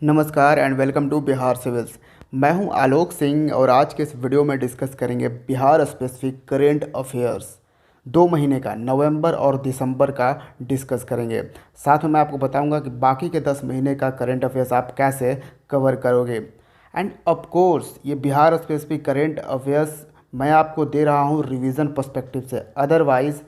नमस्कार and welcome to Bihar civils. मैं हूं आलोक सिंह और आज के इस वीडियो में डिस्कस करेंगे बिहार स्पेसिफिक करेंट अफेयर्स 2 महीने का, नवंबर और दिसंबर का डिस्कस करेंगे। साथ में मैं आपको बताऊंगा कि बाकी के 10 महीने का करेंट अफेयर्स आप कैसे कवर करोगे। एंड ऑफ कोर्स ये बिहार स्पेसिफिक करेंट अफेयर्स मैं आपको दे रहा हूँ रिवीजन पर्सपेक्टिव से। अदरवाइज़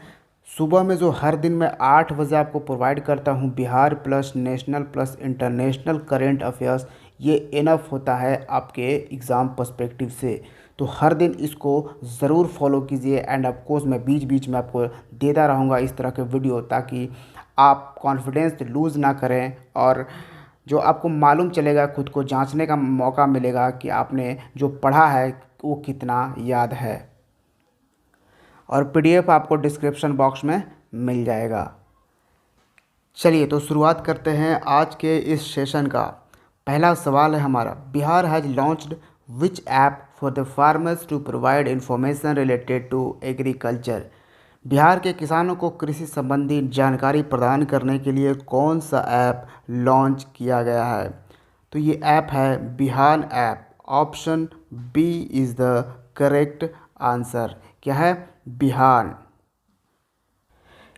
सुबह में जो हर दिन मैं 8 बजे आपको प्रोवाइड करता हूँ Bihar plus national plus international current affairs, ये इनफ होता है आपके एग्ज़ाम पर्सपेक्टिव से। तो हर दिन इसको ज़रूर फॉलो कीजिए एंड ऑफ कोर्स मैं बीच बीच में आपको देता रहूँगा इस तरह के वीडियो, ताकि आप कॉन्फिडेंस लूज़ ना करें और जो आपको मालूम चलेगा, खुद को जांचने का मौका मिलेगा कि आपने जो पढ़ा है वो कितना याद है। और पीडीएफ आपको डिस्क्रिप्शन बॉक्स में मिल जाएगा। चलिए तो शुरुआत करते हैं आज के इस सेशन का। पहला सवाल है हमारा, Bihar has launched which app for the farmers to provide information related to agriculture. Bihar के किसानों को कृषि संबंधी जानकारी प्रदान करने के लिए कौन सा ऐप लॉन्च किया गया है? तो ये ऐप है Bihan app. Option B is the correct answer. क्या है? बिहान।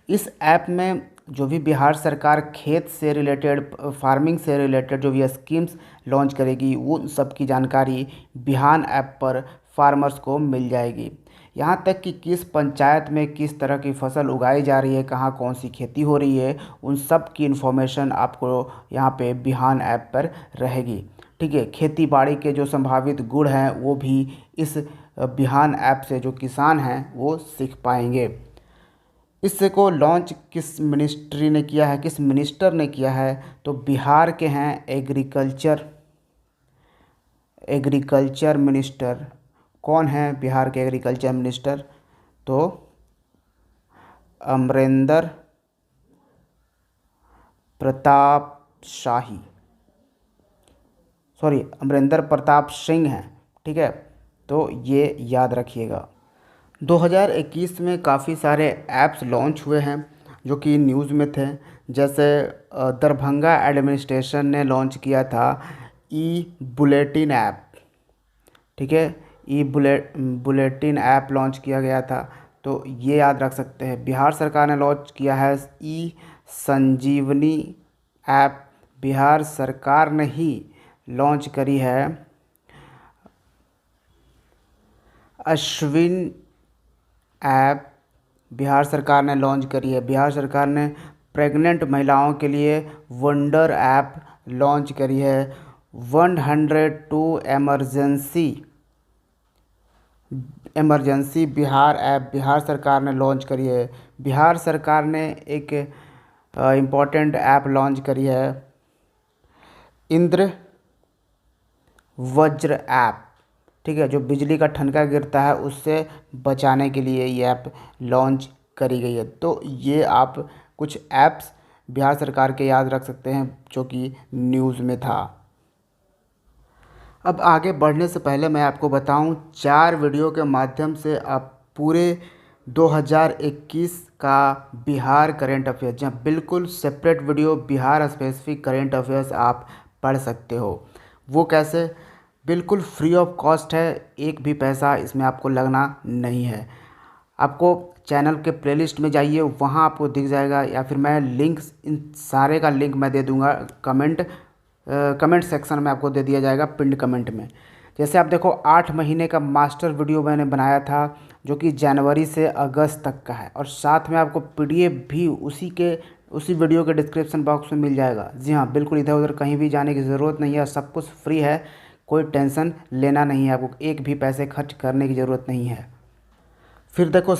इस ऐप में जो भी बिहार सरकार खेत से रिलेटेड, फार्मिंग से रिलेटेड जो भी स्कीम्स लॉन्च करेगी, वो सब की जानकारी बिहान ऐप पर फार्मर्स को मिल जाएगी। यहाँ तक कि किस पंचायत में किस तरह की फसल उगाई जा रही है, कहाँ कौन सी खेती हो रही है, उन सब की इन्फॉर्मेशन आपको यहाँ पे बिहान ऐप पर रहेगी। ठीक है, खेती बाड़ी के जो संभावित गुण हैं वो भी इस बिहान ऐप से जो किसान हैं वो सीख पाएंगे। इसको लॉन्च किस मिनिस्ट्री ने किया है, किस मिनिस्टर ने किया है? तो बिहार के हैं एग्रीकल्चर मिनिस्टर। कौन है बिहार के एग्रीकल्चर मिनिस्टर? तो अमरिंदर प्रताप सिंह हैं। ठीक है, तो ये याद रखिएगा। 2021 में काफ़ी सारे ऐप्स लॉन्च हुए हैं जो कि न्यूज़ में थे। जैसे दरभंगा एडमिनिस्ट्रेशन ने लॉन्च किया था ई बुलेटिन ऐप। ठीक है, ई बुलेटिन ऐप लॉन्च किया गया था, तो ये याद रख सकते हैं। बिहार सरकार ने लॉन्च किया है ई संजीवनी ऐप। बिहार सरकार ने ही लॉन्च करी है अश्विन ऐप। बिहार सरकार ने लॉन्च करी है। बिहार सरकार ने प्रेग्नेंट महिलाओं के लिए वंडर ऐप लॉन्च करी है। 102 एमरजेंसी बिहार ऐप बिहार सरकार ने लॉन्च करी है। बिहार सरकार ने एक इम्पॉर्टेंट ऐप लॉन्च करी है इंद्र वज्र ऐप। ठीक है, जो बिजली का ठनका गिरता है उससे बचाने के लिए ये ऐप लॉन्च करी गई है। तो ये आप कुछ ऐप्स बिहार सरकार के याद रख सकते हैं जो कि न्यूज़ में था। अब आगे बढ़ने से पहले मैं आपको बताऊं, 4 वीडियो के माध्यम से आप पूरे 2021 का बिहार करेंट अफेयर्स, जहाँ बिल्कुल separate video Bihar specific current affairs आप पढ़ सकते हो। वो कैसे? बिल्कुल फ्री ऑफ कॉस्ट है, एक भी पैसा इसमें आपको लगना नहीं है। आपको चैनल के प्लेलिस्ट में जाइए, वहाँ आपको दिख जाएगा, या फिर मैं लिंक्स, इन सारे का लिंक मैं दे दूँगा कमेंट सेक्शन में, आपको दे दिया जाएगा पिंड कमेंट में। जैसे आप देखो, 8 महीने का मास्टर वीडियो मैंने बनाया था जो कि जनवरी से अगस्त तक का है, और साथ में आपको पीडीएफ भी उसी वीडियो के डिस्क्रिप्शन बॉक्स में मिल जाएगा। जी हाँ, बिल्कुल इधर उधर कहीं भी जाने की ज़रूरत नहीं है, सब कुछ फ्री है, कोई टेंशन लेना नहीं है, आपको एक भी पैसे खर्च करने की ज़रूरत नहीं है। फिर देखो,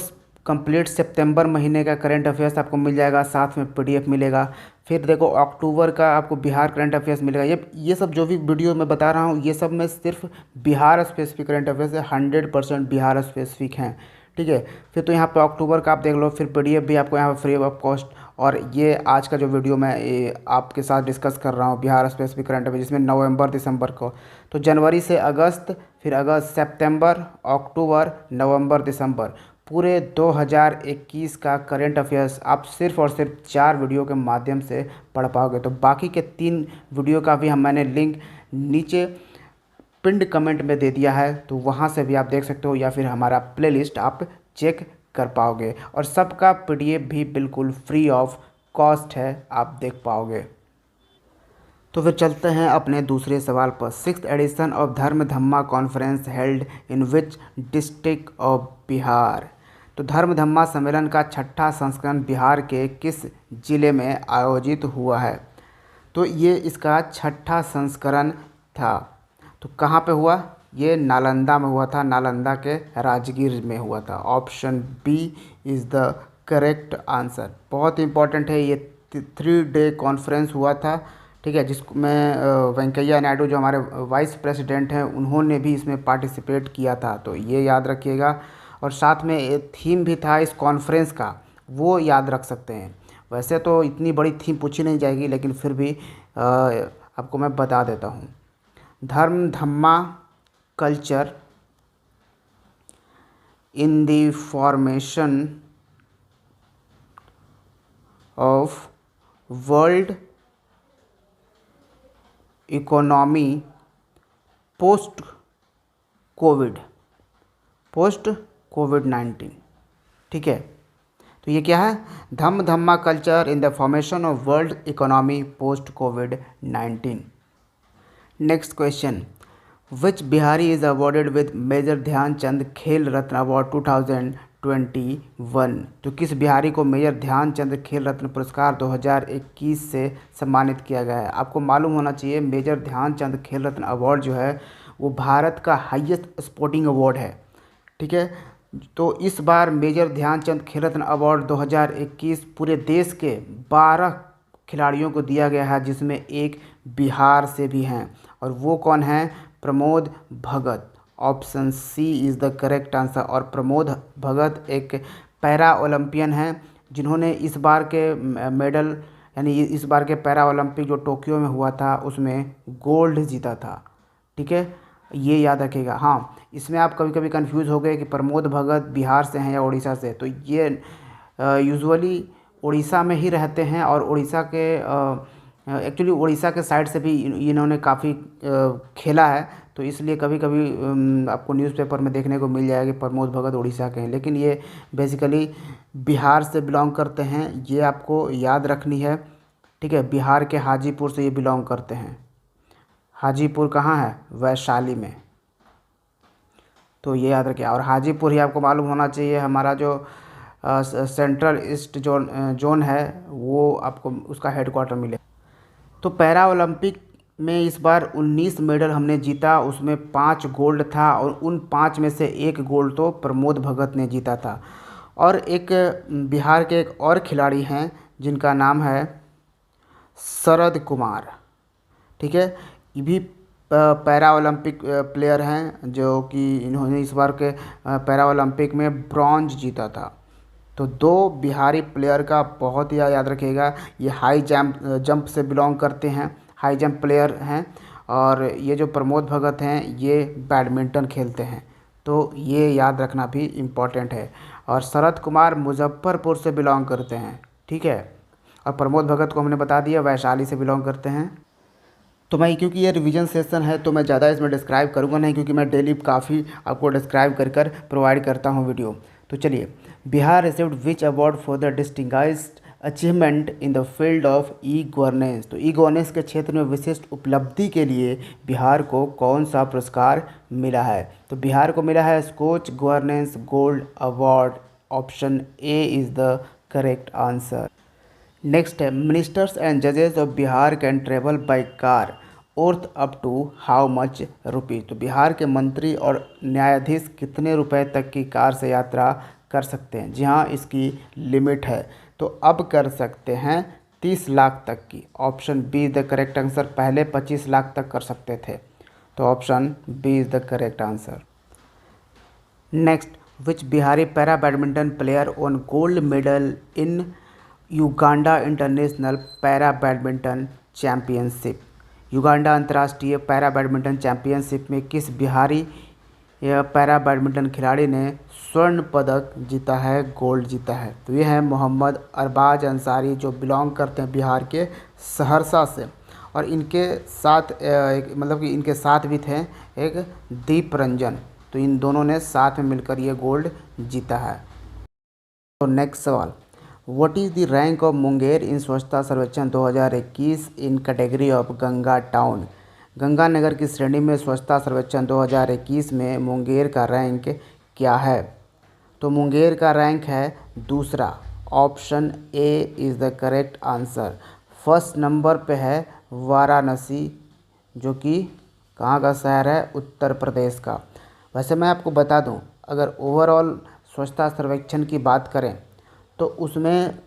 कंप्लीट सितंबर महीने का करंट अफेयर्स आपको मिल जाएगा, साथ में पीडीएफ मिलेगा। फिर देखो, अक्टूबर का आपको बिहार करंट अफेयर्स मिलेगा। ये सब जो भी वीडियो मैं बता रहा हूँ, ये सब में सिर्फ बिहार स्पेसिफिक करंट अफेयर्स है, 100% बिहार स्पेसिफिक हैं। ठीक है, फिर तो यहाँ पर अक्टूबर का आप देख लो, फिर पीडीएफ भी आपको यहाँ पर फ्री ऑफ कॉस्ट। और ये आज का जो वीडियो मैं आपके साथ डिस्कस कर रहा हूँ बिहार स्पेसिफिक करंट अफेयर, जिसमें नवंबर दिसंबर को, तो जनवरी से अगस्त, फिर अगस्त सितंबर अक्टूबर नवंबर दिसंबर, पूरे 2021 का करंट अफेयर्स आप सिर्फ़ और सिर्फ 4 वीडियो के माध्यम से पढ़ पाओगे। तो बाकी के 3 वीडियो का भी मैंने लिंक नीचे पिंड कमेंट में दे दिया है, तो वहाँ से भी आप देख सकते हो, या फिर हमारा प्लेलिस्ट आप चेक कर पाओगे। और सबका पीडीएफ भी बिल्कुल फ्री ऑफ कॉस्ट है, आप देख पाओगे। तो फिर चलते हैं अपने दूसरे सवाल पर। 6th edition of Dharma Dhamma conference held in which district of Bihar. तो धर्म धम्मा सम्मेलन का 6ठा संस्करण बिहार के किस जिले में आयोजित हुआ है? तो ये इसका 6ठा संस्करण था। तो कहाँ पे हुआ? ये नालंदा में हुआ था, नालंदा के राजगीर में हुआ था। Option B is the correct answer. बहुत इंपॉर्टेंट है, ये 3 डे कॉन्फ्रेंस हुआ था, ठीक है, जिसमें वेंकैया नायडू जो हमारे वाइस प्रेसिडेंट हैं उन्होंने भी इसमें पार्टिसिपेट किया था, तो ये याद रखिएगा। और साथ में एक थीम भी था इस कॉन्फ्रेंस का, वो याद रख सकते हैं। वैसे तो इतनी बड़ी थीम पूछी नहीं जाएगी, लेकिन फिर भी आपको मैं बता देता हूँ। Dharma Dhamma culture in the formation of world economy post कोविड-19, ठीक है। तो ये क्या है? Dhamma Dhamma culture in the formation of world economy post कोविड-19। Next question, which Bihari is awarded with major Dhyanchand Khel Ratna award 2021। तो किस बिहारी को मेजर ध्यानचंद खेल रत्न पुरस्कार 2021 से सम्मानित किया गया है? आपको मालूम होना चाहिए मेजर ध्यानचंद खेल रत्न अवार्ड जो है वो भारत का हाईएस्ट स्पोर्टिंग अवार्ड है, ठीक है। तो इस बार मेजर ध्यानचंद खेल रत्न अवार्ड 2021 पूरे देश के 12 खिलाड़ियों को दिया गया है, जिसमें एक बिहार से भी हैं, और वो कौन हैं? Pramod Bhagat. Option C is the correct answer. और प्रमोद भगत एक पैरा ओलंपियन हैं, जिन्होंने इस बार के मेडल यानी इस बार के पैरा ओलंपिक जो टोक्यो में हुआ था उसमें गोल्ड जीता था, ठीक है, ये याद रखिएगा। हाँ, इसमें आप कभी कभी कंफ्यूज हो गए कि प्रमोद भगत बिहार से हैं या उड़ीसा से, तो ये यूजुअली उड़ीसा में ही रहते हैं, और उड़ीसा के एक्चुअली उड़ीसा के साइड से भी इन्होंने काफ़ी खेला है, तो इसलिए कभी कभी आपको न्यूज़पेपर में देखने को मिल जाएगा कि प्रमोद भगत उड़ीसा के हैं, लेकिन ये बेसिकली बिहार से बिलोंग करते हैं, ये आपको याद रखनी है, ठीक है। बिहार के हाजीपुर से ये बिलोंग करते हैं। हाजीपुर कहाँ है? वैशाली में, तो ये याद रखिए। और हाजीपुर ही आपको मालूम होना चाहिए हमारा जो सेंट्रल ईस्ट जोन है वो आपको उसका हेडक्वार्टर मिले। तो पैरा ओलंपिक में इस बार 19 मेडल हमने जीता, उसमें 5 गोल्ड था, और उन 5 में से 1 गोल्ड तो प्रमोद भगत ने जीता था। और एक बिहार के एक और खिलाड़ी हैं जिनका नाम है शरद कुमार, ठीक है, ये भी पैरा ओलंपिक प्लेयर हैं, जो कि इन्होंने इस बार के पैरा ओलंपिक में ब्रॉन्ज जीता था। तो 2 बिहारी प्लेयर का बहुत ही याद रखिएगा। ये हाई जंप से बिलोंग करते हैं, हाई जंप प्लेयर हैं, और ये जो प्रमोद भगत हैं ये बैडमिंटन खेलते हैं, तो ये याद रखना भी इम्पॉर्टेंट है। और शरद कुमार मुजफ्फरपुर से बिलोंग करते हैं, ठीक है, और प्रमोद भगत को हमने बता दिया वैशाली से बिलोंग करते हैं। तो मैं क्योंकि ये रिवीजन सेशन है तो मैं ज़्यादा इसमें डिस्क्राइब करूँगा नहीं, क्योंकि मैं डेली काफ़ी आपको डिस्क्राइब कर प्रोवाइड करता हूँ वीडियो। तो चलिए, Bihar received which award for the distinguished achievement in the field of e governance. तो ई गवर्नेंस के क्षेत्र में विशिष्ट उपलब्धि के लिए बिहार को कौन सा पुरस्कार मिला है? तो बिहार को मिला है Skoch governance gold award. Option A is the correct answer. Next है, मिनिस्टर्स एंड जजेस of Bihar can travel by car worth up to how much rupees. तो बिहार के मंत्री और न्यायाधीश कितने रुपए तक की कार से यात्रा कर सकते हैं? जी हाँ, इसकी लिमिट है, तो अब कर सकते हैं 30 लाख तक की। Option B is the correct answer. पहले 25 लाख तक कर सकते थे, तो option B is the correct answer. Next, which Bihari para badminton player won gold medal in Uganda international para badminton championship. Uganda अंतर्राष्ट्रीय पैरा बैडमिंटन चैंपियनशिप में किस बिहारी यह पैरा बैडमिंटन खिलाड़ी ने स्वर्ण पदक जीता है, गोल्ड जीता है। तो ये है मोहम्मद अरबाज अंसारी, जो बिलोंग करते हैं बिहार के सहरसा से। और इनके साथ मतलब कि इनके साथ भी थे एक दीप रंजन। तो इन दोनों ने साथ में मिलकर ये गोल्ड जीता है। तो नेक्स्ट सवाल, what is the rank of Munger in Swachhata Sarvekshan 2021 in category of Ganga town. Ganganagar की श्रेणी में स्वच्छता सर्वेक्षण 2021 में मुंगेर का रैंक क्या है। तो मुंगेर का रैंक है दूसरा। Option A is the correct answer. First number पे है वाराणसी, जो कि कहाँ का शहर है, उत्तर प्रदेश का। वैसे मैं आपको बता दूं, अगर ओवरऑल स्वच्छता सर्वेक्षण की बात करें तो उसमें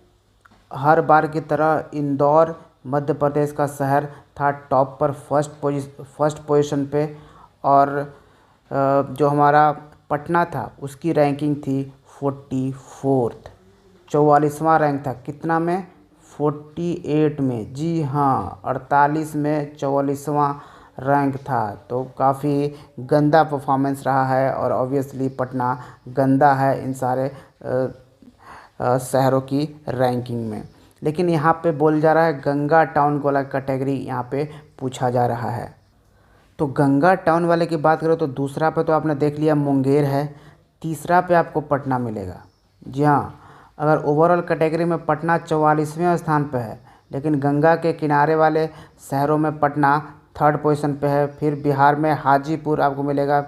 हर बार की तरह इंदौर मध्य प्रदेश का शहर था टॉप पर, फर्स्ट पोजीशन पे। और जो हमारा पटना था उसकी रैंकिंग थी 44th, 44वां रैंक था। कितना में? 48 में। जी हाँ, 48 में 44वां रैंक था। तो काफ़ी गंदा परफॉर्मेंस रहा है, और ऑब्वियसली पटना गंदा है इन सारे शहरों की रैंकिंग में। लेकिन यहाँ पे बोल जा रहा है गंगा टाउन को अलग कैटेगरी यहाँ पे पूछा जा रहा है। तो गंगा टाउन वाले की बात करो तो दूसरा पे तो आपने देख लिया मुंगेर है, तीसरा पे आपको पटना मिलेगा। जी हाँ, अगर ओवरऑल कैटेगरी में पटना 44वें स्थान पे है, लेकिन गंगा के किनारे वाले शहरों में पटना थर्ड पोजीशन पे है। फिर बिहार में हाजीपुर आपको मिलेगा,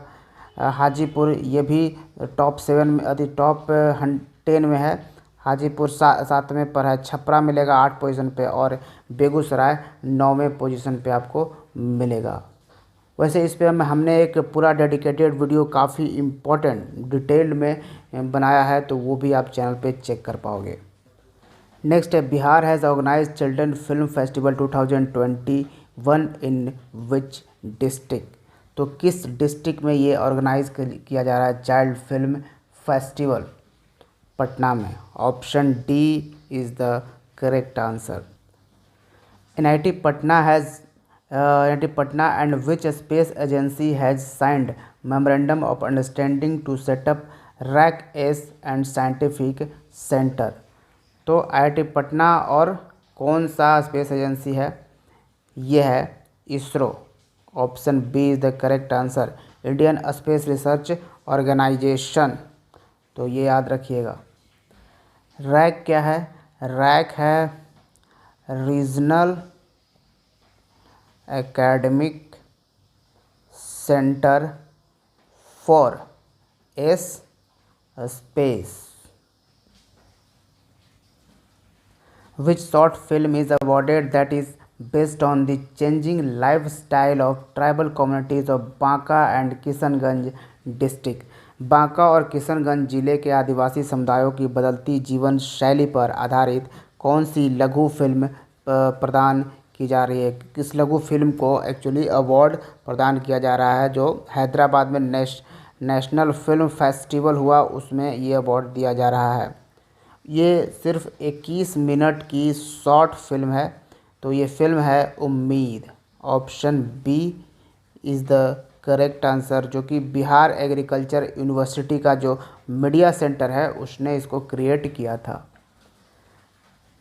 हाजीपुर ये भी टॉप 7 में, टॉप 10 में है। हाजीपुर 7वें पर है। छपरा मिलेगा 8 पोजीशन पे, और बेगूसराय 9वें पोजीशन पे आपको मिलेगा। वैसे इस पे हमने एक पूरा डेडिकेटेड वीडियो काफ़ी इम्पोर्टेंट डिटेल में बनाया है, तो वो भी आप चैनल पे चेक कर पाओगे। नेक्स्ट है, Bihar has organise children film festival 2021 in which district. तो किस डिस्ट्रिक्ट में ये ऑर्गेनाइज किया जा रहा है चाइल्ड फिल्म फेस्टिवल? पटना में। Option D is the correct answer. NIT Patna and which space agency has signed memorandum of understanding to set up RAC-S and scientific center। तो IIT पटना और कौन सा स्पेस एजेंसी है? ये है ISRO. Option B is the correct answer, Indian space research organisation. तो ये याद रखिएगा। रैक क्या है? रैक है regional academic centre for space. Which short film is awarded that is based on the changing lifestyle of tribal communities of Banka and Kishanganj district. Banka और किशनगंज जिले के आदिवासी समुदायों की बदलती जीवन शैली पर आधारित कौन सी लघु फिल्म प्रदान की जा रही है? किस लघु फिल्म को एक्चुअली अवार्ड प्रदान किया जा रहा है, जो हैदराबाद में नेशनल फिल्म फेस्टिवल हुआ उसमें ये अवार्ड दिया जा रहा है। ये सिर्फ 21 मिनट की शॉर्ट फिल्म है। तो ये फिल्म है Ummeed. Option B is the correct answer, जो कि बिहार एग्रीकल्चर यूनिवर्सिटी का जो मीडिया सेंटर है उसने इसको क्रिएट किया था।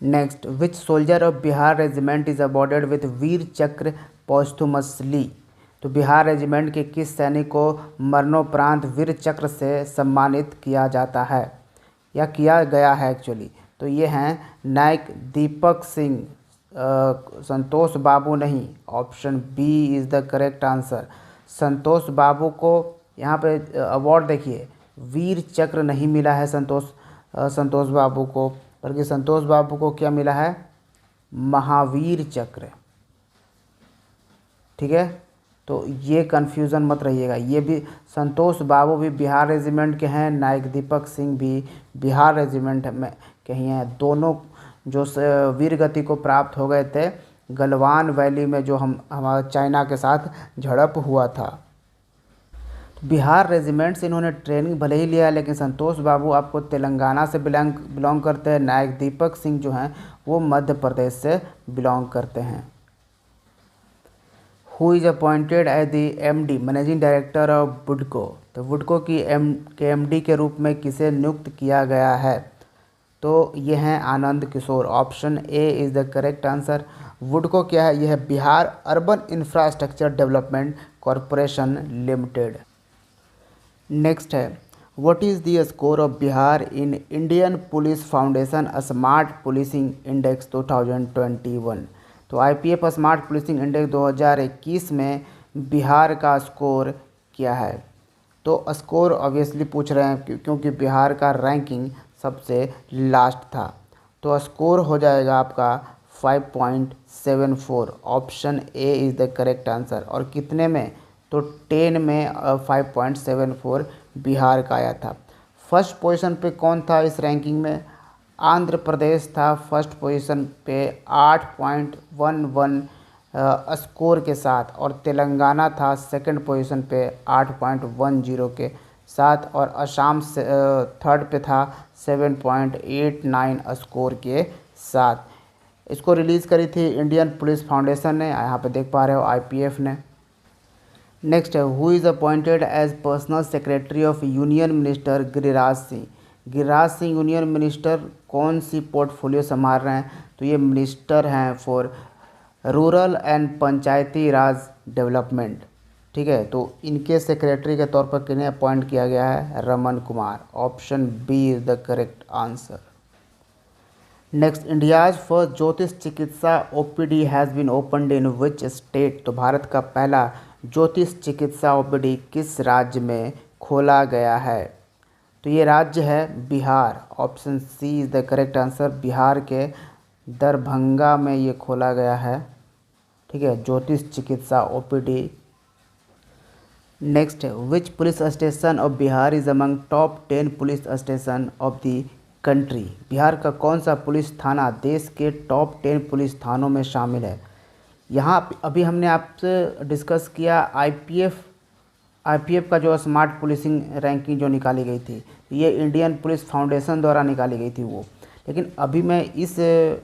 Next, which soldier of Bihar regiment is awarded with Vir Chakra posthumously. तो बिहार रेजिमेंट के किस सैनिक को मरणोपरांत वीर चक्र से सम्मानित किया जाता है या किया गया है एक्चुअली? तो ये हैं नायक दीपक सिंह, संतोष बाबू नहीं। Option B is the correct answer. Santosh Babu को यहाँ पे अवार्ड देखिए, वीर चक्र नहीं मिला है संतोष बाबू को, बल्कि संतोष बाबू को क्या मिला है? महावीर चक्र। ठीक है, तो ये कन्फ्यूज़न मत रहिएगा। ये भी संतोष बाबू भी बिहार रेजिमेंट के हैं, नायक दीपक सिंह भी बिहार रेजिमेंट में के ही हैं। दोनों जो वीर गति को प्राप्त हो गए थे गलवान वैली में, जो हमारा चाइना के साथ झड़प हुआ था। बिहार रेजिमेंट से इन्होंने ट्रेनिंग भले ही लिया, लेकिन संतोष बाबू आपको तेलंगाना से बिलोंग करते हैं। नायक दीपक सिंह जो हैं वो मध्य प्रदेश से बिलोंग करते हैं। Who is appointed as the MD managing director of BUDCO. तो वुडको की एमडी के रूप में किसे नियुक्त किया गया है? तो ये हैं Anand Kishore. Option A is the correct answer. वुडको क्या है? यह है Bihar urban infrastructure development corporation limited. Next है, what is the score of Bihar in Indian police foundation smart policing index 2021? तो आईपीएफ स्मार्ट पुलिसिंग इंडेक्स 2021 में बिहार का स्कोर क्या है? तो स्कोर ऑब्वियसली पूछ रहे हैं क्योंकि बिहार का रैंकिंग सबसे लास्ट था। तो स्कोर हो जाएगा आपका 5.74। Option A is the correct answer. और कितने में? तो 10 में 5.74 बिहार का आया था। फर्स्ट पोजीशन पे कौन था इस रैंकिंग में? आंध्र प्रदेश था फर्स्ट पोजीशन पे 8.11 स्कोर के साथ, और तेलंगाना था सेकंड पोजीशन पे 8.10 के साथ, और असम से थर्ड पे था 7.89 स्कोर के साथ। इसको रिलीज़ करी थी इंडियन पुलिस फाउंडेशन ने, यहाँ पे देख पा रहे हो आईपीएफ ने। नेक्स्ट है, who is appointed as personal secretary of union minister Giriraj Singh? Giriraj Singh union minister कौन सी पोर्टफोलियो संभाल रहे हैं? तो ये मिनिस्टर हैं for rural and Panchayati Raj development. ठीक है, तो इनके सेक्रेटरी के तौर पर किन्हें अपॉइंट किया गया है? Raman Kumar. Option B is the correct answer. Next, India's first ज्योतिष चिकित्सा OPD has been opened in which state? तो भारत का पहला ज्योतिष चिकित्सा ओपीडी किस राज्य में खोला गया है? तो ये राज्य है Bihar. Option C is the correct answer. Bihar के दरभंगा में ये खोला गया है। ठीक है, ज्योतिष चिकित्सा ओपीडी। नेक्स्ट है, which police station of Bihar is among top 10 police station of the country? Bihar का कौन सा पुलिस थाना देश के टॉप 10 पुलिस थानों में शामिल है? यहाँ अभी हमने आपसे डिस्कस किया आईपीएफ का जो स्मार्ट पुलिसिंग रैंकिंग जो निकाली गई थी, ये इंडियन पुलिस फाउंडेशन द्वारा निकाली गई थी वो। लेकिन अभी मैं इस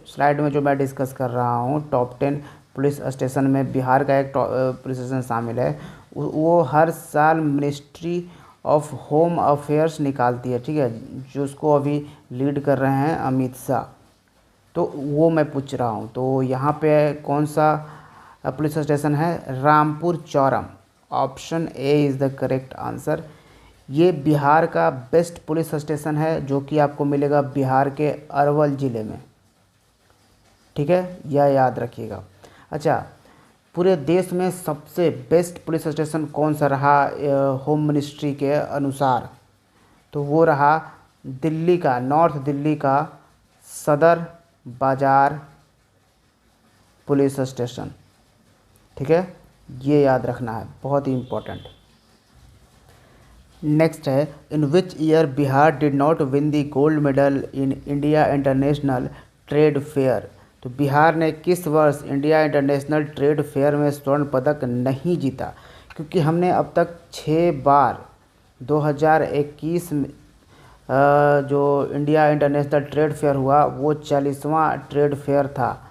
स्लाइड में जो मैं डिस्कस कर रहा हूँ, टॉप 10 पुलिस स्टेशन में बिहार का एक पुलिस स्टेशन शामिल है। वो हर साल मिनिस्ट्री ऑफ होम अफेयर्स निकालती है। ठीक है, जो उसको अभी लीड कर रहे हैं अमित शाह। तो वो मैं पूछ रहा हूँ, तो यहाँ पे कौन सा पुलिस स्टेशन है? Rampur Chauram. Option A is the correct answer. ये बिहार का बेस्ट पुलिस स्टेशन है जो कि आपको मिलेगा बिहार के अरवल ज़िले में। ठीक है, यह याद रखिएगा। अच्छा, पूरे देश में सबसे बेस्ट पुलिस स्टेशन कौन सा रहा होम मिनिस्ट्री के अनुसार? तो वो रहा दिल्ली का, नॉर्थ दिल्ली का सदर बाज़ार पुलिस स्टेशन। ठीक है, ये याद रखना है, बहुत ही इम्पोर्टेंट। नेक्स्ट है, in which year Bihar did not win the gold medal in India international trade fair? तो बिहार ने किस वर्ष इंडिया इंटरनेशनल ट्रेड फेयर में स्वर्ण पदक नहीं जीता? क्योंकि हमने अब तक 6 बार 2021 में जो इंडिया इंटरनेशनल ट्रेड फेयर हुआ वो 40वां ट्रेड फेयर था।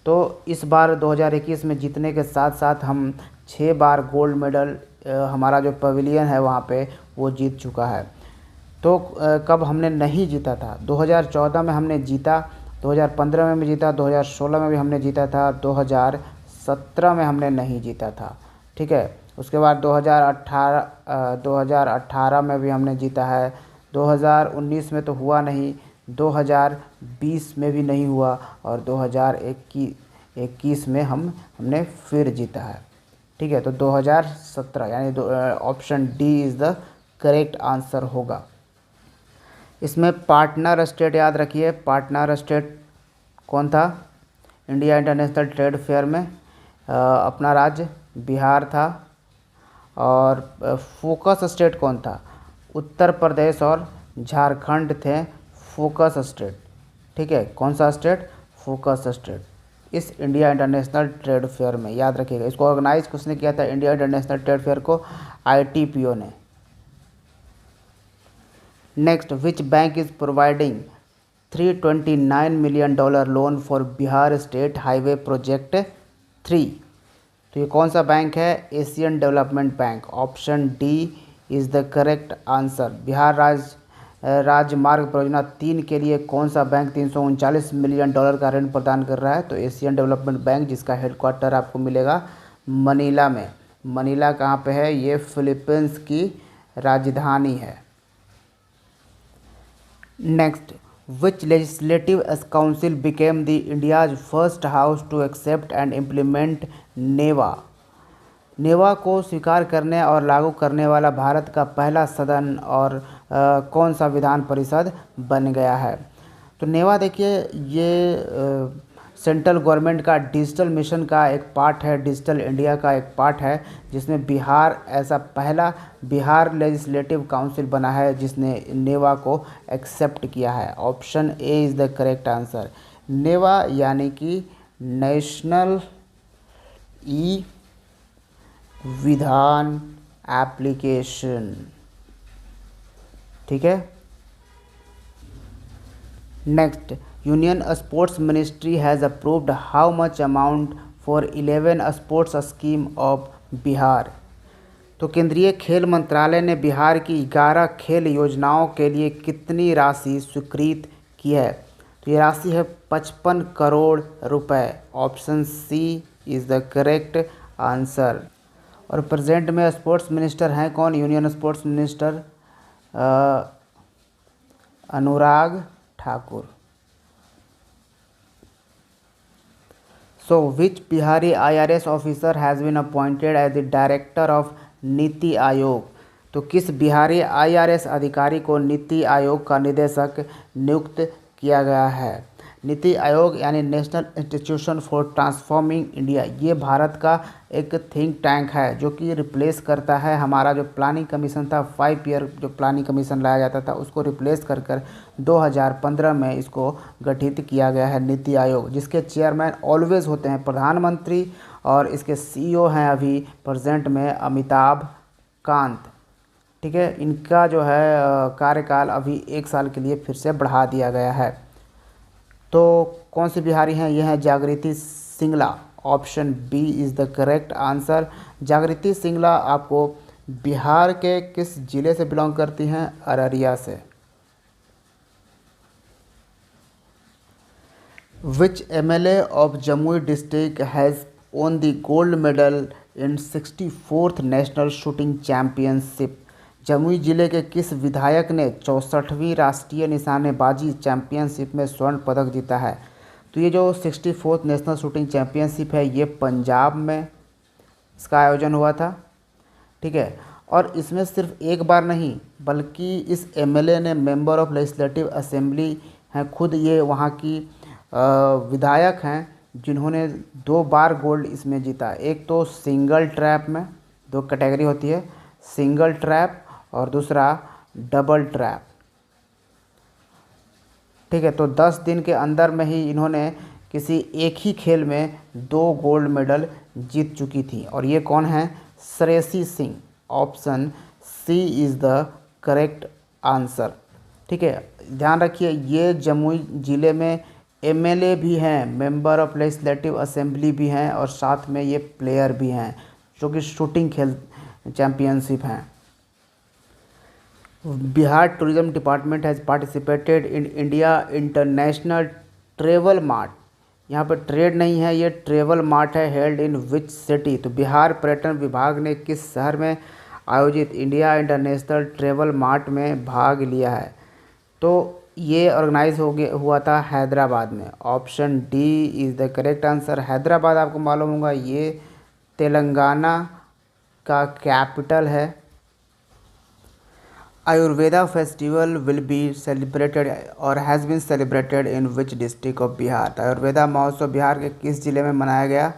तो इस बार 2021 में जीतने के साथ साथ हम 6 बार गोल्ड मेडल हमारा जो पवेलियन है वहाँ पे वो जीत चुका है। तो कब हमने नहीं जीता था? 2014 में हमने जीता, 2015 में भी जीता, 2016 में भी हमने जीता था, 2017 में हमने नहीं जीता था। ठीक है, उसके बाद 2018 में भी हमने जीता है, 2019 में तो हुआ नहीं, 2020 में भी नहीं हुआ, और 2021 में हमने फिर जीता है। ठीक है, तो 2017 यानी option D is the correct answer होगा। इसमें पार्टनर स्टेट याद रखिए, पार्टनर स्टेट कौन था इंडिया इंटरनेशनल ट्रेड फेयर में? अपना राज्य बिहार था। और फोकस स्टेट कौन था? उत्तर प्रदेश और झारखंड थे फोकस स्टेट। ठीक है, कौन सा स्टेट? फोकस स्टेट इस इंडिया इंटरनेशनल ट्रेड फेयर में, याद रखिएगा। इसको ऑर्गेनाइज किसने किया था इंडिया इंटरनेशनल ट्रेड फेयर को? आईटीपीओ ने। Next, which bank is providing $329 million loan for Bihar state highway project 3? तो ये कौन सा बैंक है? Asian development bank. Option D is the correct answer. Bihar राजमार्ग परियोजना 3 के लिए कौन सा बैंक $339 मिलियन का ऋण प्रदान कर रहा है? तो एशियन डेवलपमेंट बैंक, जिसका हेडक्वार्टर आपको मिलेगा मनीला में। मनीला कहाँ पे है? ये फिलीपींस की राजधानी है। Next, which legislative council became the India's first house to accept and implement NeVA? NeVA को स्वीकार करने और लागू करने वाला भारत का पहला सदन और कौन सा विधान परिषद बन गया है? तो नेवा देखिए, ये सेंट्रल गवर्नमेंट का डिजिटल मिशन का एक पार्ट है, डिजिटल इंडिया का एक पार्ट है, जिसमें बिहार ऐसा पहला बिहार लेजिस्लेटिव काउंसिल बना है जिसने नेवा को एक्सेप्ट किया है। Option A is the correct answer. NeVA यानी कि नेशनल ई विधान एप्लीकेशन, ठीक है। Next, union sports ministry has approved how much amount for 11 sports scheme of Bihar? तो केंद्रीय खेल मंत्रालय ने बिहार की 11 खेल योजनाओं के लिए कितनी राशि स्वीकृत की है? तो ये राशि है 55 करोड़ रुपए। Option C is the correct answer. और प्रेजेंट में स्पोर्ट्स मिनिस्टर हैं कौन? Union sports minister Anurag Thakur. So which Bihari IRS officer has been appointed as the director of NITI Aayog? तो किस बिहारी IRS अधिकारी को नीति आयोग का निदेशक नियुक्त किया गया है? नीति आयोग यानी national institution for transforming India, ये भारत का एक थिंक टैंक है जो कि रिप्लेस करता है हमारा जो प्लानिंग कमीशन था, 5 ईयर जो प्लानिंग कमीशन लाया जाता था उसको रिप्लेस कर 2015 में इसको गठित किया गया है नीति आयोग, जिसके चेयरमैन ऑलवेज होते हैं प्रधानमंत्री और इसके CEO हैं अभी प्रेजेंट में अमिताभ कांत, ठीक है। इनका जो है कार्यकाल अभी 1 साल के लिए फिर से बढ़ा दिया गया है। तो कौन से बिहारी हैं? ये हैं Jagriti Singla. Option B is the correct answer. Jagriti Singla आपको बिहार के किस जिले से बिलोंग करती हैं? अररिया से। विच MLA of Jamui district has won the gold medal in 64th national shooting championship? Jamui जिले के किस विधायक ने 64वीं राष्ट्रीय निशानेबाजी चैंपियनशिप में स्वर्ण पदक जीता है? तो ये जो 64th नेशनल शूटिंग चैंपियनशिप है ये पंजाब में इसका आयोजन हुआ था, ठीक है। और इसमें सिर्फ एक बार नहीं बल्कि इस MLA ने मेंबर ऑफ लेजिस्लेटिव असेंबली हैं, खुद ये वहाँ की विधायक हैं जिन्होंने 2 बार गोल्ड इसमें जीता। एक तो सिंगल ट्रैप में, 2 कैटेगरी होती है, सिंगल ट्रैप और दूसरा डबल ट्रैप, ठीक है। तो 10 दिन के अंदर में ही इन्होंने किसी एक ही खेल में 2 गोल्ड मेडल जीत चुकी थी और ये कौन है? Shreyasi Singh. Option C is the correct answer, ठीक है। ध्यान रखिए ये जमुई ज़िले में MLA भी हैं, मेंबर ऑफ लेजिस्लेटिव असेंबली भी हैं और साथ में ये प्लेयर भी हैं जो कि शूटिंग खेल चैम्पियनशिप हैं। Bihar tourism department has participated in India international travel mart. यहाँ पर ट्रेड नहीं है, ये ट्रेवल मार्ट है। Held in which city? तो बिहार पर्यटन विभाग ने किस शहर में आयोजित इंडिया इंटरनेशनल ट्रेवल मार्ट में भाग लिया है? तो ये ऑर्गेनाइज हुआ था हैदराबाद में। Option D is the correct answer. Hyderabad आपको मालूम होगा ये तेलंगाना का कैपिटल है। Ayurveda festival will be celebrated और has been celebrated in which district of Bihar? Ayurveda महोत्सव बिहार के किस ज़िले में मनाया गया?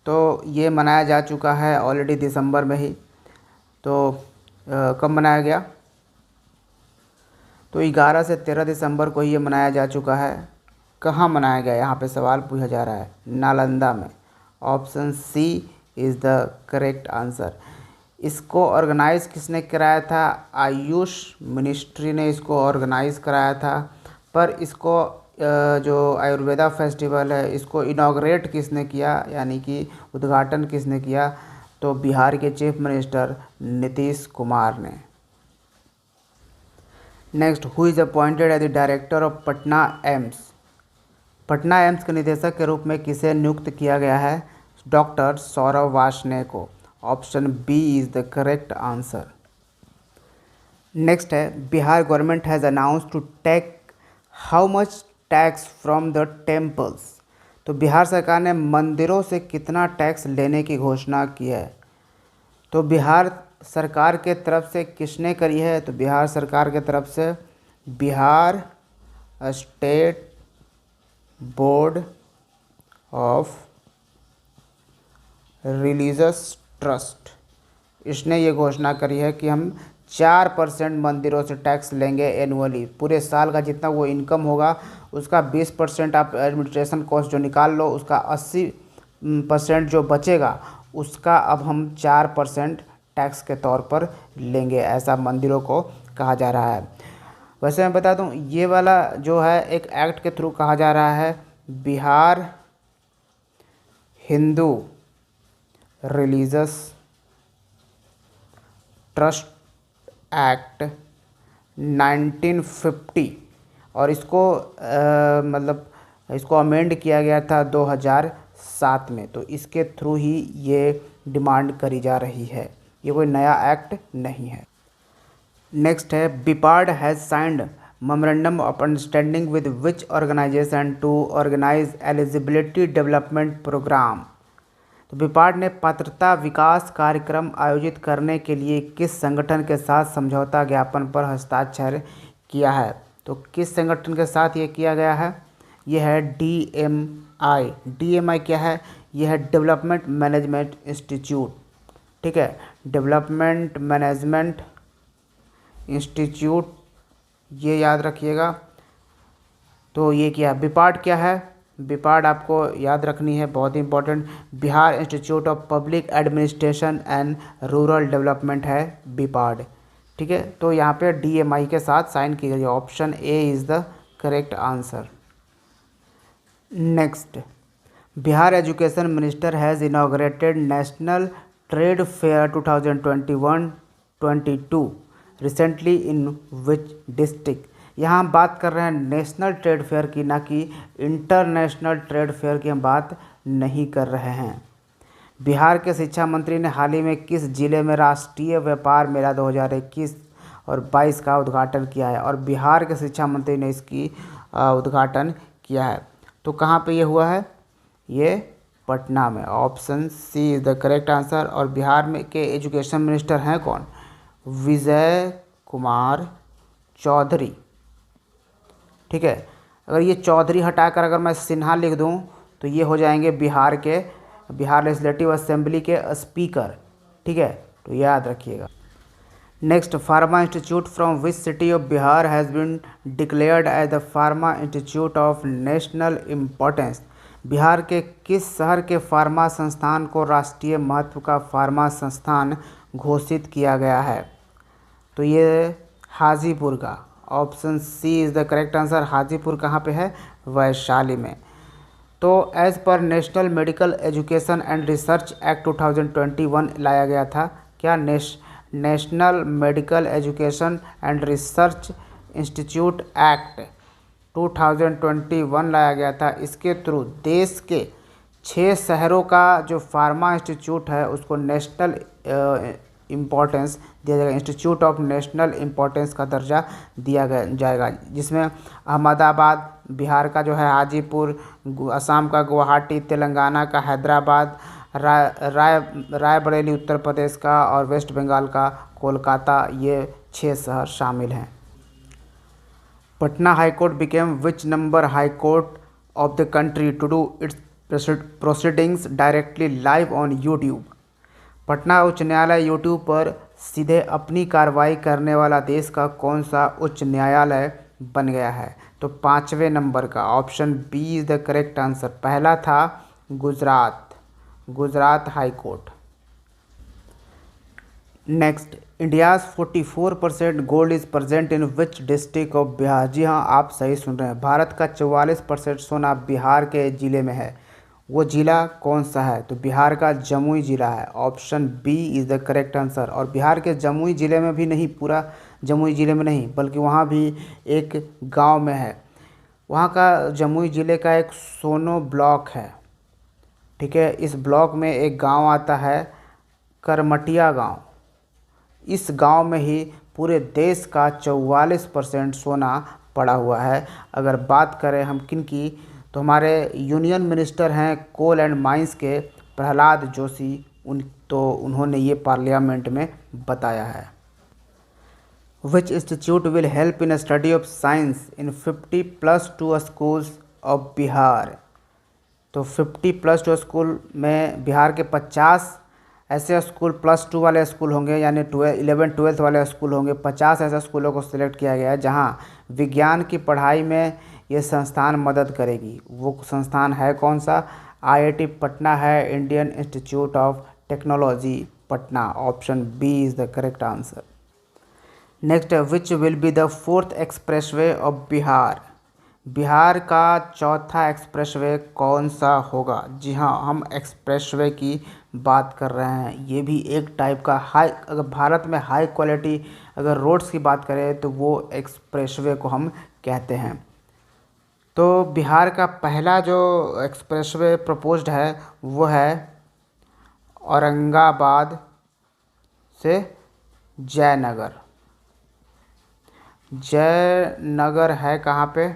तो ये मनाया जा चुका है ऑलरेडी दिसंबर में ही। तो कब मनाया गया? तो 11 से 13 दिसंबर को ही ये मनाया जा चुका है। कहाँ मनाया गया? यहाँ पे सवाल पूछा जा रहा है। नालंदा में। Option C is the correct answer. इसको ऑर्गेनाइज़ किसने कराया था? आयुष मिनिस्ट्री ने इसको ऑर्गेनाइज़ कराया था। पर इसको जो आयुर्वेदा फेस्टिवल है इसको इनॉग्रेट किसने किया, यानी कि उद्घाटन किसने किया? तो बिहार के चीफ मिनिस्टर नीतीश कुमार ने। Next, who is appointed as the director of Patna AIIMS. Patna AIIMS के निदेशक के रूप में किसे नियुक्त किया गया है? डॉक्टर सौरभ वार्ष्णेय को। Option B is the correct answer. Next है, Bihar government has announce to take how much tax from the temples. तो बिहार सरकार ने मंदिरों से कितना टैक्स लेने की घोषणा की है? तो बिहार सरकार के तरफ से किसने करी है? तो बिहार सरकार के तरफ से Bihar state board of religious trust, इसने ये घोषणा करी है कि हम 4% मंदिरों से टैक्स लेंगे एनुअली। पूरे साल का जितना वो इनकम होगा उसका 20% आप एडमिनिस्ट्रेशन कॉस्ट जो निकाल लो, उसका 80% जो बचेगा उसका अब हम 4% टैक्स के तौर पर लेंगे, ऐसा मंदिरों को कहा जा रहा है। वैसे मैं बता दूं, ये वाला जो है एक एक्ट के थ्रू कहा जा रहा है, Bihar Hindu religious trust act 1950, और इसको मतलब इसको अमेंड किया गया था 2007 में। तो इसके थ्रू ही ये डिमांड करी जा रही है, ये कोई नया एक्ट नहीं है। नेक्स्ट है, BIPARD has signed memorandum of understanding with which organization to organize eligibility development program. तो बिपार्ड ने पात्रता विकास कार्यक्रम आयोजित करने के लिए किस संगठन के साथ समझौता ज्ञापन पर हस्ताक्षर किया है? तो किस संगठन के साथ ये किया गया है? ये है DMI। DMI क्या है? ये है डेवलपमेंट मैनेजमेंट इंस्टीट्यूट। ठीक है, डेवलपमेंट मैनेजमेंट इंस्टीट्यूट, ये याद रखिएगा। तो ये क्या, बिपार्ड क्या है? बिपार्ड आपको याद रखनी है, बहुत important, Bihar institute of public administration and rural development है बिपार्ड। ठीक है, तो यहाँ पे DMI के साथ साइन की गई है। Option A is the correct answer. Next, Bihar education minister has inaugurated national trade fair 2021-22 recently in which district. यहाँ हम बात कर रहे हैं नेशनल ट्रेड फेयर की, ना कि इंटरनेशनल ट्रेड फेयर की हम बात नहीं कर रहे हैं। बिहार के शिक्षा मंत्री ने हाल ही में किस जिले में राष्ट्रीय व्यापार मेला 2021 और 22 का उद्घाटन किया है? और बिहार के शिक्षा मंत्री ने इसकी उद्घाटन किया है, तो कहाँ पे ये हुआ है? ये पटना में। Option C is the correct answer. और बिहार में के एजुकेशन मिनिस्टर हैं कौन? विजय कुमार चौधरी। ठीक है, अगर ये चौधरी हटाकर अगर मैं सिन्हा लिख दूं तो ये हो जाएंगे बिहार लेजिस्लेटिव असेंबली के स्पीकर। ठीक है, तो याद रखिएगा। Next, pharma institute from which city of Bihar has been declared as the pharma institute of national importance. Bihar के किस शहर के फार्मा संस्थान को राष्ट्रीय महत्व का फार्मा संस्थान घोषित किया गया है? तो ये हाजीपुर का। Option C is the correct answer. Hajipur कहाँ पे है? वैशाली में। तो as per national medical education and research act 2021 लाया गया था। क्या? National medical education and research institute act 2021 लाया गया था। इसके थ्रू देश के 6 शहरों का जो फार्मा इंस्टीट्यूट है उसको नेशनल इम्पोर्टेंस दिया जाएगा, इंस्टीट्यूट ऑफ नेशनल इम्पोर्टेंस का दर्जा दिया जाएगा, जिसमें अहमदाबाद बिहार का जो है, हाजीपुर असम का, गुवाहाटी तेलंगाना का, हैदराबाद रायबरेली उत्तर प्रदेश का और वेस्ट बंगाल का कोलकाता, ये 6 शहर शामिल हैं। Patna high court became which number high court of the country to do its proceedings directly live on YouTube. Patna उच्च न्यायालय यूट्यूब पर सीधे अपनी कार्रवाई करने वाला देश का कौन सा उच्च न्यायालय बन गया है? तो 5वें नंबर का। Option B is the correct answer. पहला था Gujarat high court. Next, India's 44% gold is present in which district of Bihar. जी हाँ, आप सही सुन रहे हैं, भारत का 44% सोना बिहार के ज़िले में है। वो ज़िला कौन सा है? तो बिहार का जमुई ज़िला है। Option B is the correct answer. और बिहार के जमुई ज़िले में भी नहीं, पूरा जमुई ज़िले में नहीं, बल्कि वहाँ भी एक गांव में है। वहाँ का जमुई ज़िले का एक सोनो ब्लॉक है, ठीक है। इस ब्लॉक में एक गांव आता है करमटिया गांव। इस गांव में ही पूरे देश का 44% सोना पड़ा हुआ है। अगर बात करें हम किन की, तो हमारे यूनियन मिनिस्टर हैं कोल एंड माइंस के प्रहलाद जोशी, उन्होंने ये पार्लियामेंट में बताया है। Which institute will help in study of science in 50+2 schools of Bihar? तो 50+2 स्कूल में बिहार के 50 ऐसे स्कूल +2 वाले स्कूल होंगे, यानी 11-12 वाले स्कूल होंगे। 50 ऐसे स्कूलों को सिलेक्ट किया गया है जहां विज्ञान की पढ़ाई में ये संस्थान मदद करेगी। वो संस्थान है कौन सा? आईआईटी पटना है, Indian institute of technology Patna. Option B is the correct answer. Next, which will be the 4th expressway of Bihar? Bihar का चौथा एक्सप्रेसवे कौन सा होगा? जी हाँ, हम एक्सप्रेसवे की बात कर रहे हैं। ये भी एक टाइप का अगर भारत में हाई क्वालिटी अगर रोड्स की बात करें तो वो एक्सप्रेसवे को हम कहते हैं। तो बिहार का पहला जो एक्सप्रेसवे प्रपोज्ड है वो है औरंगाबाद से जयनगर। जयनगर है कहाँ पे?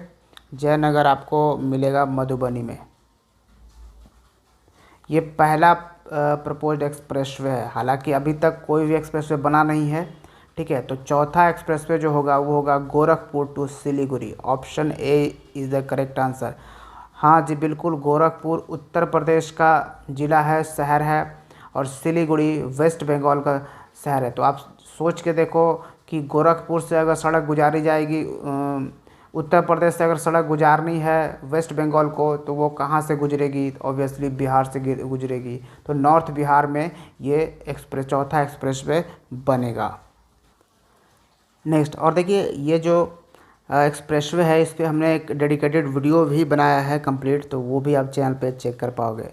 जयनगर आपको मिलेगा मधुबनी में। ये पहला प्रपोज्ड एक्सप्रेसवे है। हालांकि अभी तक कोई भी एक्सप्रेसवे बना नहीं है, ठीक है। तो चौथा एक्सप्रेसवे जो होगा वो होगा Gorakhpur to Siliguri. Option A is the correct answer. हाँ जी बिल्कुल, गोरखपुर उत्तर प्रदेश का ज़िला है, शहर है, और सिलीगुड़ी वेस्ट बंगाल का शहर है। तो आप सोच के देखो कि गोरखपुर से अगर सड़क गुजारी जाएगी, उत्तर प्रदेश से अगर सड़क गुजारनी है वेस्ट बंगाल को, तो वो कहाँ से गुजरेगी? ऑब्वियसली बिहार से गुजरेगी। तो नॉर्थ बिहार में ये चौथा एक्सप्रेसवे बनेगा। नेक्स्ट, और देखिए ये जो एक्सप्रेसवे है इस पर हमने एक डेडिकेटेड वीडियो भी बनाया है कंप्लीट, तो वो भी आप चैनल पे चेक कर पाओगे।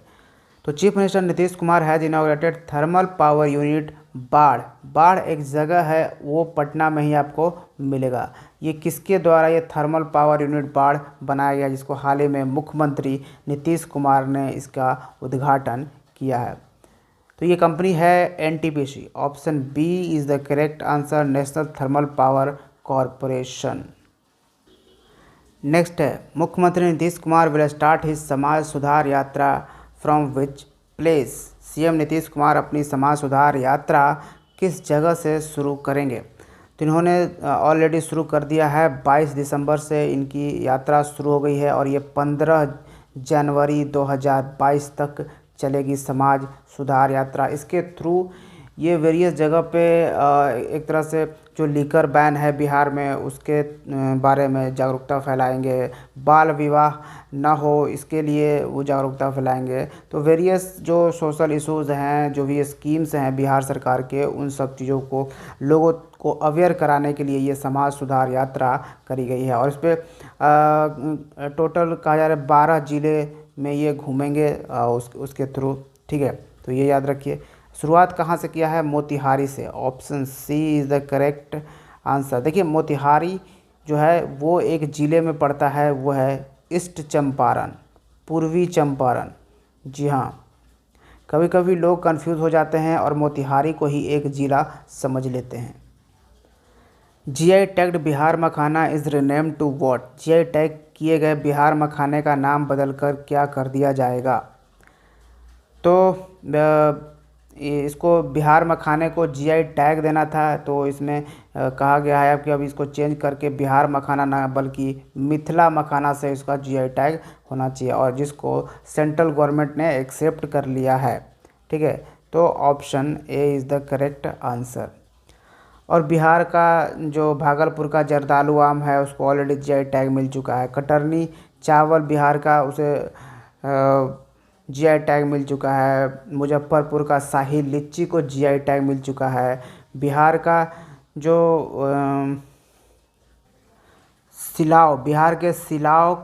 तो chief minister Nitish Kumar has inaugurated thermal power unit बाढ़। बाढ़ एक जगह है, वो पटना में ही आपको मिलेगा। ये किसके द्वारा ये थर्मल पावर यूनिट बाढ़ बनाया गया, जिसको हाल ही में मुख्यमंत्री नीतीश कुमार ने इसका उद्घाटन किया है? तो ये कंपनी है NTPC. Option B is the correct answer, national thermal power corporation. Next है, मुख्यमंत्री Nitish Kumar will start his Samaj Sudhar Yatra from which place? CM Nitish Kumar अपनी समाज सुधार यात्रा किस जगह से शुरू करेंगे? तो इन्होंने ऑलरेडी शुरू कर दिया है। 22 दिसंबर से इनकी यात्रा शुरू हो गई है और ये 15 जनवरी 2022 तक चलेगी समाज सुधार यात्रा। इसके थ्रू ये वेरियस जगह पे एक तरह से जो लीकर बैन है बिहार में उसके बारे में जागरूकता फैलाएंगे। बाल विवाह ना हो इसके लिए वो जागरूकता फैलाएंगे। तो वेरियस जो सोशल इश्यूज़ हैं, जो भी स्कीम्स हैं बिहार सरकार के, उन सब चीज़ों को लोगों को अवेयर कराने के लिए ये समाज सुधार यात्रा करी गई है। और इस पर टोटल कहा जा रहा है 12 ज़िले में ये घूमेंगे उसके थ्रू, ठीक है। तो ये याद रखिए। शुरुआत कहाँ से किया है? मोतिहारी से। Option C is the correct answer. देखिए मोतिहारी जो है वो एक ज़िले में पड़ता है, वो है ईस्ट चंपारण, पूर्वी चंपारण। जी हाँ, कभी कभी लोग कंफ्यूज हो जाते हैं और मोतिहारी को ही एक ज़िला समझ लेते हैं। GI tagged Bihar makhana is rename to what? GI tag किए गए बिहार मखाने का नाम बदलकर क्या कर दिया जाएगा? तो इसको बिहार मखाने को जीआई टैग देना था, तो इसमें कहा गया है कि अब इसको चेंज करके बिहार मखाना ना बल्कि मिथिला मखाना से इसका जीआई टैग होना चाहिए, और जिसको सेंट्रल गवर्नमेंट ने एक्सेप्ट कर लिया है, ठीक है। तो option A is the correct answer. और बिहार का जो भागलपुर का जर्दालू आम है उसको ऑलरेडी जीआई टैग मिल चुका है। कटरनी चावल बिहार का, उसे जीआई टैग मिल चुका है। मुजफ्फरपुर का शाही लीची को जीआई टैग मिल चुका है। बिहार का जो सिलाव, बिहार के सिलाव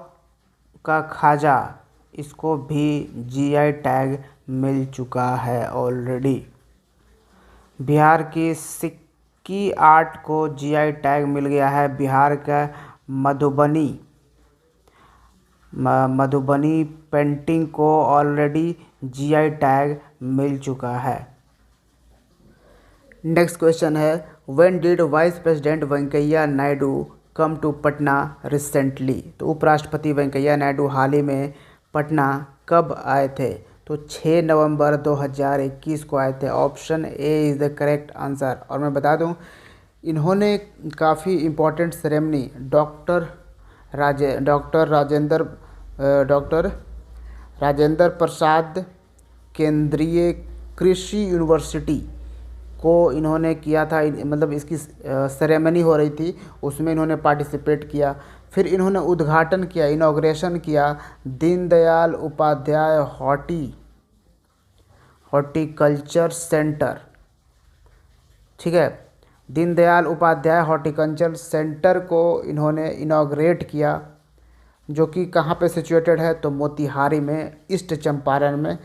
का खाजा इसको भी जीआई टैग मिल चुका है ऑलरेडी। बिहार की सिक्की आर्ट को जीआई टैग मिल गया है। बिहार का मधुबनी पेंटिंग को ऑलरेडी जीआई टैग मिल चुका है। नेक्स्ट क्वेश्चन है, when did vice president Venkaiah Naidu come to Patna recently? तो उपराष्ट्रपति वेंकैया नायडू हाल ही में पटना कब आए थे? तो 6 नवंबर 2021 को आए थे। Option A is the correct answer. और मैं बता दूं, इन्होंने काफ़ी important ceremony doctor Rajendra Prasad केंद्रीय कृषि यूनिवर्सिटी को इन्होंने किया था। मतलब इसकी सेरेमनी हो रही थी, उसमें इन्होंने पार्टिसिपेट किया। फिर इन्होंने उद्घाटन किया, इनॉग्रेशन किया दीनदयाल उपाध्याय हॉर्टिकल्चर सेंटर। ठीक है, दीनदयाल उपाध्याय हॉर्टिकल्चर सेंटर को इन्होंने इनॉग्रेट किया, जो कि कहाँ पे सिचुएटेड है? तो मोतिहारी में, ईस्ट चंपारण में।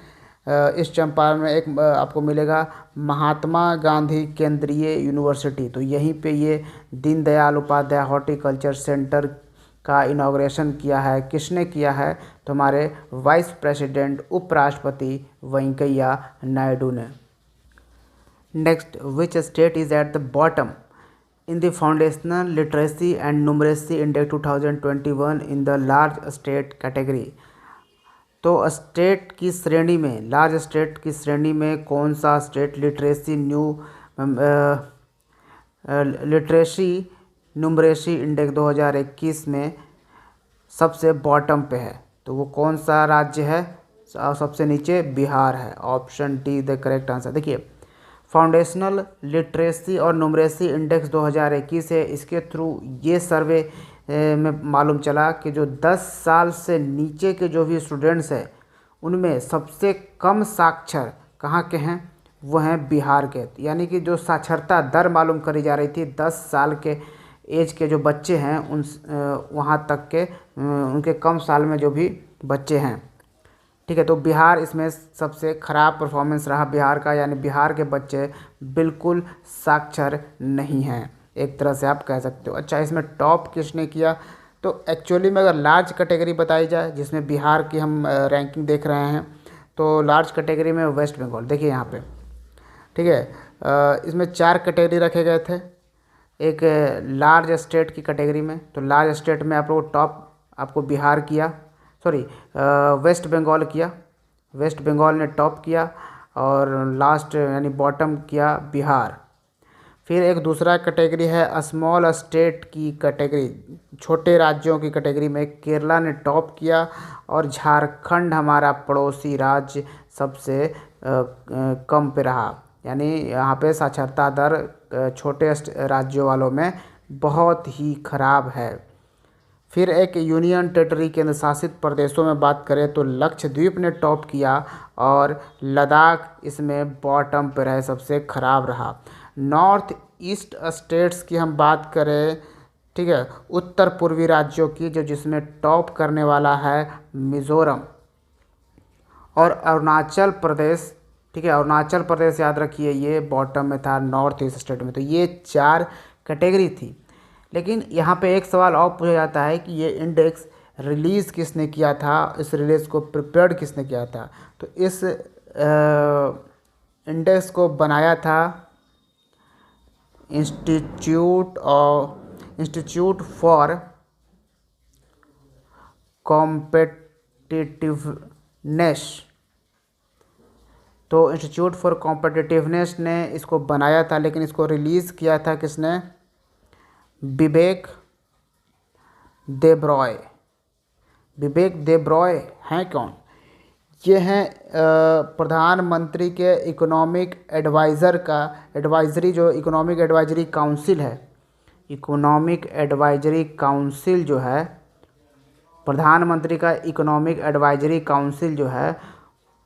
ईस्ट चंपारण में एक आपको मिलेगा महात्मा गांधी केंद्रीय यूनिवर्सिटी। तो यहीं पे ये दीनदयाल उपाध्याय हॉर्टिकल्चर सेंटर का इनॉग्रेशन किया है। किसने किया है? तो हमारे वाइस प्रेसिडेंट उपराष्ट्रपति वेंकैया नायडू ने। Next, which state is at the bottom in the foundational literacy and numeracy index 2021 in the large state category? तो स्टेट की श्रेणी में, लार्ज स्टेट की श्रेणी में कौन सा स्टेट लिटरेसी न्यूमरेसी इंडेक्स 2021 में सबसे बॉटम पे है? तो वो कौन सा राज्य है? सबसे नीचे बिहार है। Option D the correct answer. देखिए, फाउंडेशनल लिटरेसी और न्यूमरेसी इंडेक्स 2021 है। इसके थ्रू ये सर्वे में मालूम चला कि जो 10 साल से नीचे के जो भी स्टूडेंट्स हैं, उनमें सबसे कम साक्षर कहाँ के हैं? वो हैं बिहार के। यानी कि जो साक्षरता दर मालूम करी जा रही थी, 10 साल के एज के जो बच्चे हैं उन वहाँ तक के उनके कम साल में जो भी बच्चे हैं। ठीक है, तो बिहार इसमें सबसे ख़राब परफॉर्मेंस रहा बिहार का। यानी बिहार के बच्चे बिल्कुल साक्षर नहीं हैं, एक तरह से आप कह सकते हो। अच्छा, इसमें टॉप किसने किया? तो एक्चुअली में अगर लार्ज कैटेगरी बताई जाए, जिसमें बिहार की हम रैंकिंग देख रहे हैं, तो लार्ज कैटेगरी में वेस्ट बंगाल। देखिए यहाँ पे, ठीक है, इसमें 4 कैटेगरी रखे गए थे एक लार्ज स्टेट की कैटेगरी में। तो लार्ज स्टेट में आप लोग टॉप आपको बिहार किया, वेस्ट बंगाल किया। वेस्ट बंगाल ने टॉप किया और लास्ट यानी बॉटम किया बिहार। फिर एक दूसरा कैटेगरी है स्मॉल स्टेट की कैटेगरी, छोटे राज्यों की कैटेगरी में केरला ने टॉप किया और झारखंड हमारा पड़ोसी राज्य सबसे कम पे रहा। यानी यहाँ पे साक्षरता दर छोटे राज्यों वालों में बहुत ही ख़राब है। फिर एक यूनियन टेरिटरी केंद्र शासित प्रदेशों में बात करें तो लक्षद्वीप ने टॉप किया और लद्दाख इसमें बॉटम पे रहे, सबसे ख़राब रहा। नॉर्थ ईस्ट स्टेट्स की हम बात करें, ठीक है, उत्तर पूर्वी राज्यों की, जो जिसमें टॉप करने वाला है मिज़ोरम और अरुणाचल प्रदेश। ठीक है, अरुणाचल प्रदेश याद रखिए ये बॉटम में था नॉर्थ ईस्ट स्टेट में। तो ये 4 कैटेगरी थी। लेकिन यहाँ पे एक सवाल और पूछा जाता है कि ये इंडेक्स रिलीज़ किसने किया था, इस रिलीज़ को प्रिपेयर्ड किसने किया था? तो इस इंडेक्स को बनाया था इंस्टीट्यूट फॉर कॉम्पिटिटिवनेस। तो इंस्टीट्यूट फॉर कॉम्पिटिटिवनेस ने इसको बनाया था, लेकिन इसको रिलीज़ किया था किसने? विवेक देब्रॉय। विवेक देब्रॉय हैं कौन? ये हैं प्रधानमंत्री के इकोनॉमिक एडवाइज़र का एडवाइजरी, जो इकोनॉमिक एडवाइजरी काउंसिल है। इकोनॉमिक एडवाइजरी काउंसिल जो है, प्रधानमंत्री का इकोनॉमिक एडवाइजरी काउंसिल जो है,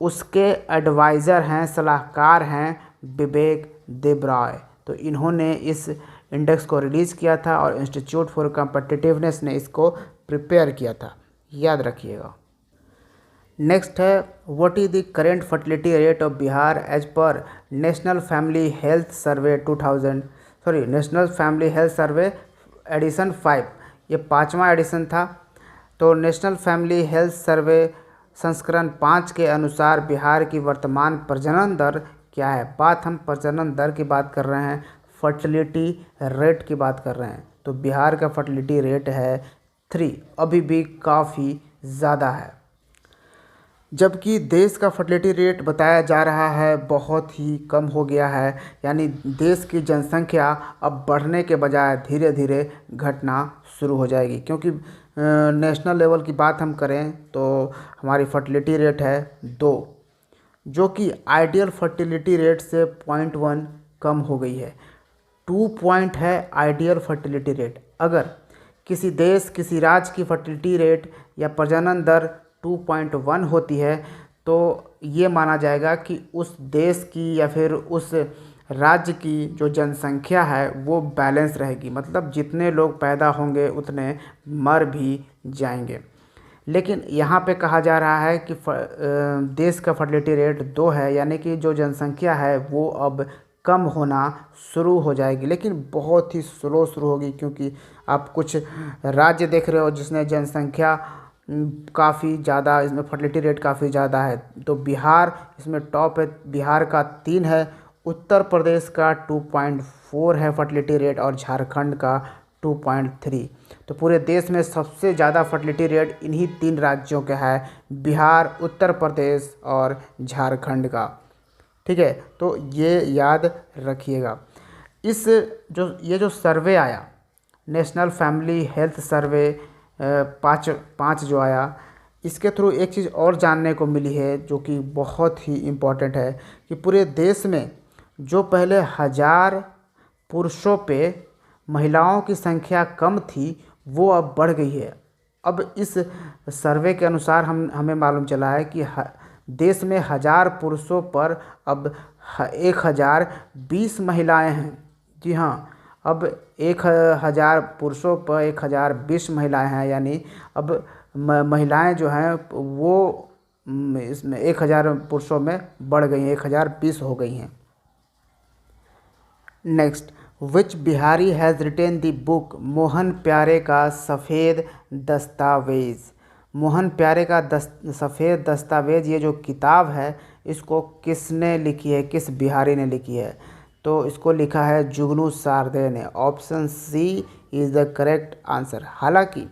उसके एडवाइज़र हैं, सलाहकार हैं विवेक देब्रॉय। तो इन्होंने इस इंडेक्स को रिलीज़ किया था और इंस्टीट्यूट फॉर कॉम्पिटिटिवनेस ने इसको प्रिपेयर किया था, याद रखिएगा। नेक्स्ट है what is the current fertility rate of Bihar as per national family health survey 2000 national family health survey edition 5, ये 5वां एडिशन था। तो नेशनल फैमिली हेल्थ सर्वे संस्करण 5 के अनुसार बिहार की वर्तमान प्रजनन दर क्या है। बात हम प्रजनन दर की बात कर रहे हैं, फर्टिलिटी रेट की बात कर रहे हैं। तो बिहार का फर्टिलिटी रेट है 3, अभी भी काफ़ी ज़्यादा है। जबकि देश का फर्टिलिटी रेट बताया जा रहा है बहुत ही कम हो गया है, यानी देश की जनसंख्या अब बढ़ने के बजाय धीरे धीरे घटना शुरू हो जाएगी। क्योंकि नेशनल लेवल की बात हम करें तो हमारी फर्टिलिटी रेट है 2, जो कि आइडियल फर्टिलिटी रेट से 0.1 कम हो गई है। 2 पॉइंट है आइडियल फर्टिलिटी रेट। अगर किसी देश किसी राज्य की फर्टिलिटी रेट या प्रजनन दर 2.1 होती है तो ये माना जाएगा कि उस देश की या फिर उस राज्य की जो जनसंख्या है वो बैलेंस रहेगी, मतलब जितने लोग पैदा होंगे उतने मर भी जाएंगे। लेकिन यहाँ पे कहा जा रहा है कि देश का फर्टिलिटी रेट 2 है, यानी कि जो जनसंख्या है वो अब कम होना शुरू हो जाएगी, लेकिन बहुत ही स्लो शुरू होगी। क्योंकि आप कुछ राज्य देख रहे हो जिसने जनसंख्या काफ़ी ज़्यादा, इसमें फर्टिलिटी रेट काफ़ी ज़्यादा है। तो बिहार इसमें टॉप है, बिहार का 3 है, उत्तर प्रदेश का 2.4 है फर्टिलिटी रेट और झारखंड का 2.3। तो पूरे देश में सबसे ज़्यादा फर्टिलिटी रेट इन्हीं 3 राज्यों का है, बिहार, उत्तर प्रदेश और झारखंड का। ठीक है, तो ये याद रखिएगा। ये जो सर्वे आया, नेशनल फैमिली हेल्थ सर्वे 5 जो आया, इसके थ्रू एक चीज़ और जानने को मिली है जो कि बहुत ही इम्पोर्टेंट है कि पूरे देश में जो पहले 1000 पुरुषों पे महिलाओं की संख्या कम थी वो अब बढ़ गई है। अब इस सर्वे के अनुसार हमें मालूम चला है कि देश में 1000 पुरुषों पर अब 1020 महिलाएं हैं। जी हाँ, अब 1000 पुरुषों पर 1020 महिलाएं हैं, यानी अब महिलाएं जो हैं वो इसमें 1000 पुरुषों में बढ़ गई हैं, 1020 हो गई हैं। Next, which Bihari has retain the book Mohan प्यारे का सफ़ेद दस्तावेज़। मोहन प्यारे का सफ़ेद दस्तावेज़, ये जो किताब है इसको किसने लिखी है, किस बिहारी ने लिखी है। तो इसको लिखा है जुगनू सारदे ने। Option C is the correct answer. हालांकि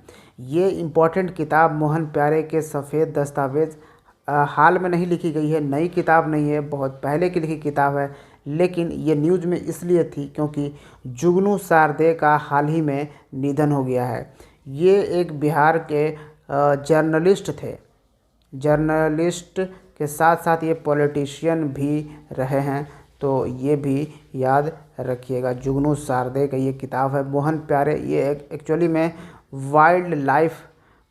ये इम्पॉर्टेंट किताब मोहन प्यारे के सफ़ेद दस्तावेज़ हाल में नहीं लिखी गई है, नई किताब नहीं है, बहुत पहले की लिखी किताब है। लेकिन ये न्यूज़ में इसलिए थी क्योंकि जुगनू सारदे का हाल ही में निधन हो गया है। ये एक बिहार के जर्नलिस्ट थे, जर्नलिस्ट के साथ साथ ये पॉलिटिशियन भी रहे हैं। तो ये भी याद रखिएगा, जुगनू सारदे का ये किताब है मोहन प्यारे। ये एक्चुअली में वाइल्ड लाइफ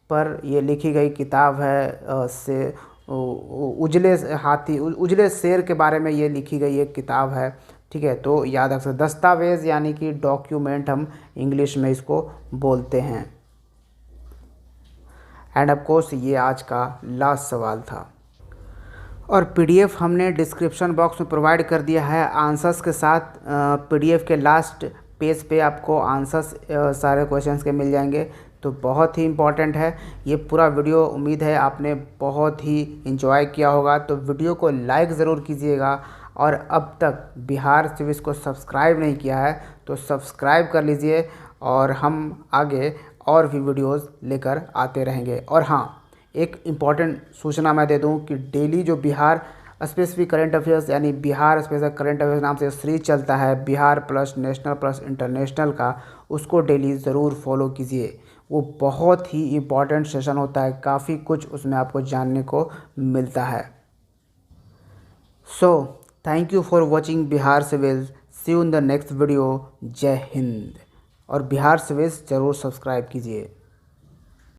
पर ये लिखी गई किताब है। से उजले हाथी, उजले शेर के बारे में ये लिखी गई एक किताब है। ठीक है, तो याद रख सकते। दस्तावेज़ यानी कि डॉक्यूमेंट हम इंग्लिश में इसको बोलते हैं। एंड ऑफ कोर्स ये आज का लास्ट सवाल था और पीडीएफ हमने डिस्क्रिप्शन बॉक्स में प्रोवाइड कर दिया है आंसर्स के साथ। पीडीएफ के लास्ट पेज पे आपको आंसर्स सारे क्वेश्चंस के मिल जाएंगे। तो बहुत ही इम्पॉर्टेंट है ये पूरा वीडियो। उम्मीद है आपने बहुत ही एंजॉय किया होगा। तो वीडियो को लाइक ज़रूर कीजिएगा और अब तक बिहार सिविक्स को सब्सक्राइब नहीं किया है तो सब्सक्राइब कर लीजिए और हम आगे और भी वीडियोज़ लेकर आते रहेंगे। और हाँ, एक इम्पॉर्टेंट सूचना मैं दे दूं कि डेली जो बिहार स्पेसिफिक करंट अफेयर्स यानी बिहार स्पेशल करंट अफेयर्स नाम से सीरीज चलता है Bihar plus national plus international का, उसको डेली ज़रूर फॉलो कीजिए। वो बहुत ही इम्पॉर्टेंट सेशन होता है, काफ़ी कुछ उसमें आपको जानने को मिलता है। So thank you for watching Bihar civils. See you in the next video. जय हिंद। और बिहार सिविल्स ज़रूर सब्सक्राइब कीजिए।